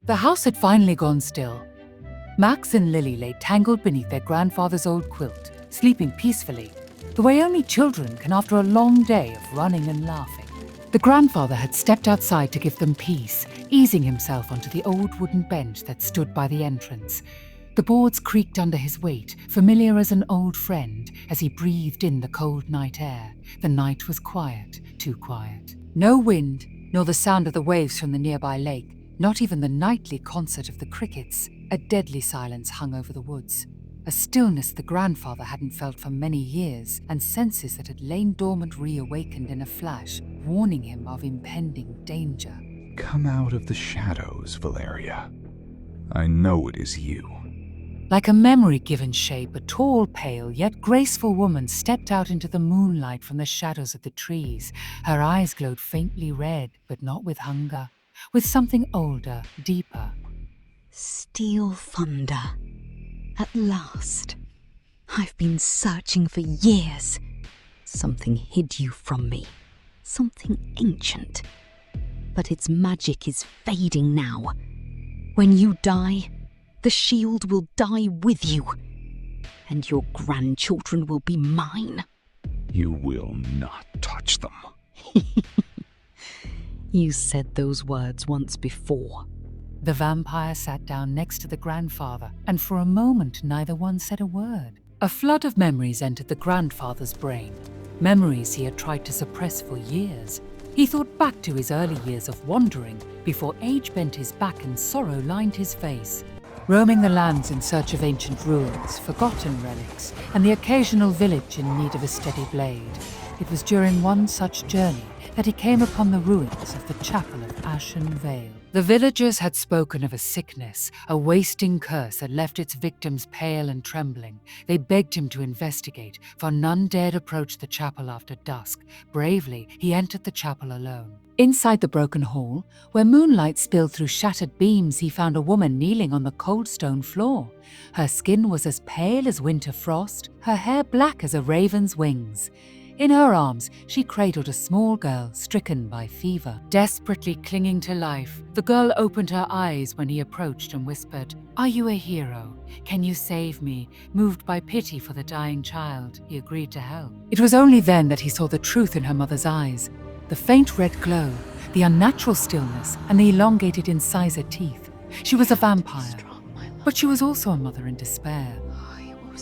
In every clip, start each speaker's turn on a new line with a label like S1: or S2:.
S1: The house had finally gone still. Max and Lily lay tangled beneath their grandfather's old quilt, sleeping peacefully, the way only children can after a long day of running and laughing. The grandfather had stepped outside to give them peace, easing himself onto the old wooden bench that stood by the entrance. The boards creaked under his weight, familiar as an old friend, as he breathed in the cold night air. The night was quiet, too quiet. No wind, nor the sound of the waves from the nearby lake, not even the nightly concert of the crickets. A deadly silence hung over the woods, a stillness the grandfather hadn't felt for many years, and senses that had lain dormant reawakened in a flash, warning him of impending danger.
S2: Come out of the shadows, Valeria. I know it is you.
S1: Like a memory given shape, a tall, pale, yet graceful woman stepped out into the moonlight from the shadows of the trees. Her eyes glowed faintly red, but not with hunger, with something older, deeper.
S3: Steelthunder. At last. I've been searching for years. Something hid you from me. Something ancient. But its magic is fading now. When you die, the shield will die with you. And your grandchildren will be mine.
S2: You will not touch them.
S3: You said those words once before.
S1: The vampire sat down next to the grandfather, and for a moment neither one said a word. A flood of memories entered the grandfather's brain, memories he had tried to suppress for years. He thought back to his early years of wandering, before age bent his back and sorrow lined his face. Roaming the lands in search of ancient ruins, forgotten relics, and the occasional village in need of a steady blade. It was during one such journey that he came upon the ruins of the chapel of Ashen Vale. The villagers had spoken of a sickness, a wasting curse that left its victims pale and trembling. They begged him to investigate, for none dared approach the chapel after dusk. Bravely, he entered the chapel alone. Inside the broken hall, where moonlight spilled through shattered beams, he found a woman kneeling on the cold stone floor. Her skin was as pale as winter frost, her hair black as a raven's wings. In her arms, she cradled a small girl stricken by fever. Desperately clinging to life, the girl opened her eyes when he approached and whispered, "Are you a hero? Can you save me?" Moved by pity for the dying child, he agreed to help. It was only then that he saw the truth in her mother's eyes. The faint red glow, the unnatural stillness, and the elongated incisor teeth. She was a vampire, but she was also a mother in despair,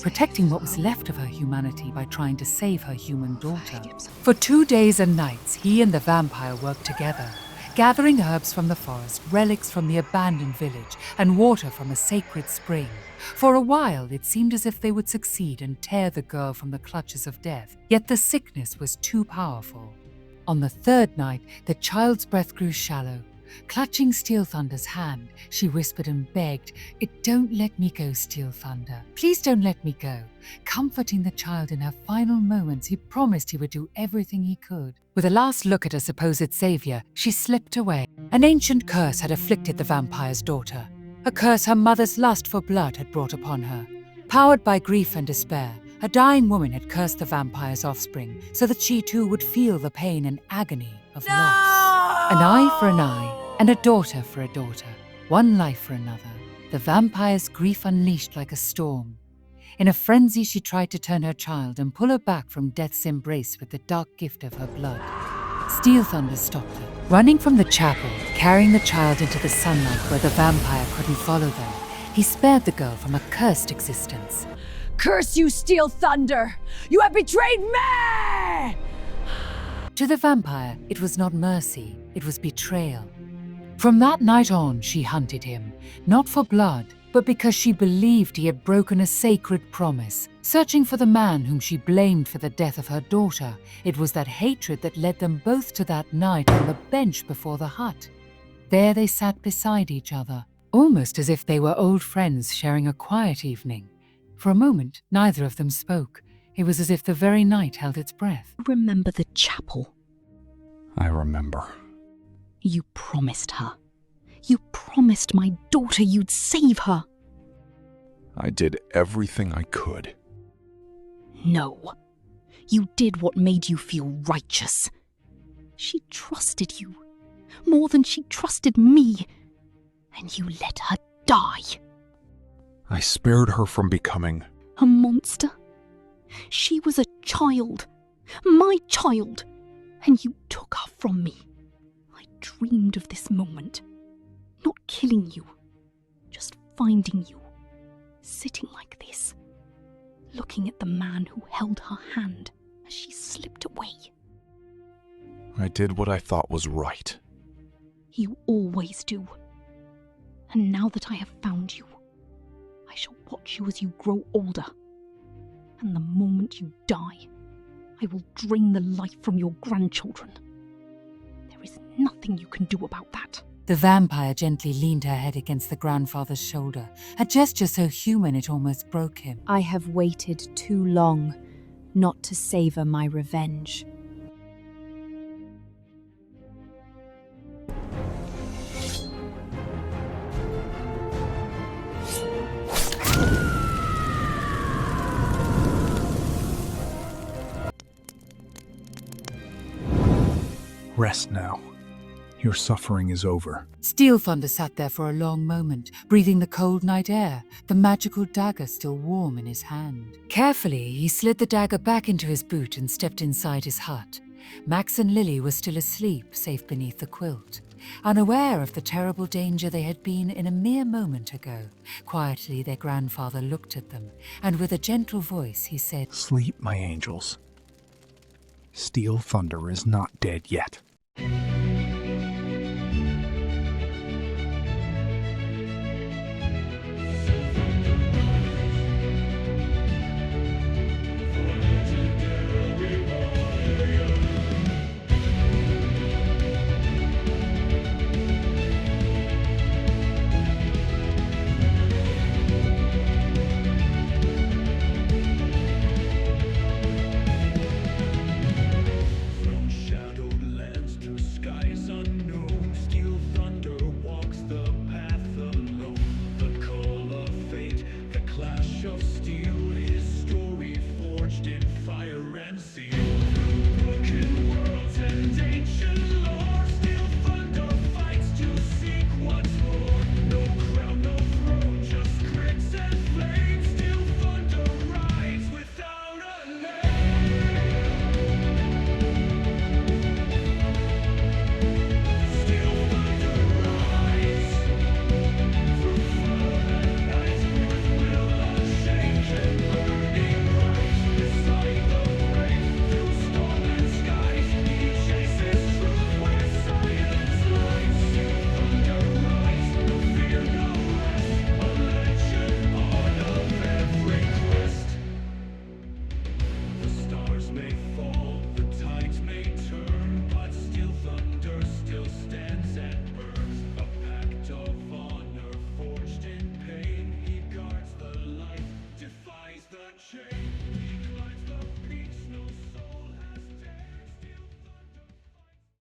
S1: protecting what was left of her humanity by trying to save her human daughter. For 2 days and nights, he and the vampire worked together, gathering herbs from the forest, relics from the abandoned village, and water from a sacred spring. For a while, it seemed as if they would succeed and tear the girl from the clutches of death, yet the sickness was too powerful. On the 3rd night, the child's breath grew shallow. Clutching Steelthunder's hand, she whispered and begged, "Don't let me go, Steelthunder. Please don't let me go." Comforting the child in her final moments, he promised he would do everything he could. With a last look at her supposed savior, she slipped away. An ancient curse had afflicted the vampire's daughter, a curse her mother's lust for blood had brought upon her. Powered by grief and despair, a dying woman had cursed the vampire's offspring so that she too would feel the pain and agony of loss. An eye for an eye, and a daughter for a daughter, one life for another. The vampire's grief unleashed like a storm. In a frenzy, she tried to turn her child and pull her back from death's embrace with the dark gift of her blood. Steelthunder stopped her. Running from the chapel, carrying the child into the sunlight where the vampire couldn't follow them, he spared the girl from a cursed existence.
S4: "Curse you, Steelthunder! You have betrayed me!"
S1: To the vampire, it was not mercy, it was betrayal. From that night on, she hunted him, not for blood, but because she believed he had broken a sacred promise. Searching for the man whom she blamed for the death of her daughter, it was that hatred that led them both to that night on the bench before the hut. There they sat beside each other, almost as if they were old friends sharing a quiet evening. For a moment, neither of them spoke. It was as if the very night held its breath.
S3: Remember the chapel.
S2: I remember.
S3: You promised her. You promised my daughter you'd save her.
S2: I did everything I could.
S3: No. You did what made you feel righteous. She trusted you, more than she trusted me. and you let her die.
S2: I spared her from becoming...
S3: A monster? She was a child, my child, and you took her from me. I dreamed of this moment, not killing you, just finding you, sitting like this, looking at the man who held her hand as she slipped away.
S2: I did what I thought was right.
S3: You always do. And now that I have found you, I shall watch you as you grow older. And the moment you die, I will drain the life from your grandchildren. There is nothing you can do about that.
S1: The vampire gently leaned her head against the grandfather's shoulder, a gesture so human it almost broke him.
S4: I have waited too long not to savor my revenge.
S2: Rest now. Your suffering is over.
S1: Steelthunder sat there for a long moment, breathing the cold night air, the magical dagger still warm in his hand. Carefully, he slid the dagger back into his boot and stepped inside his hut. Max and Lily were still asleep, safe beneath the quilt, unaware of the terrible danger they had been in a mere moment ago. Quietly, their grandfather looked at them, and with a gentle voice he said,
S2: Sleep, my angels. Steelthunder is not dead yet.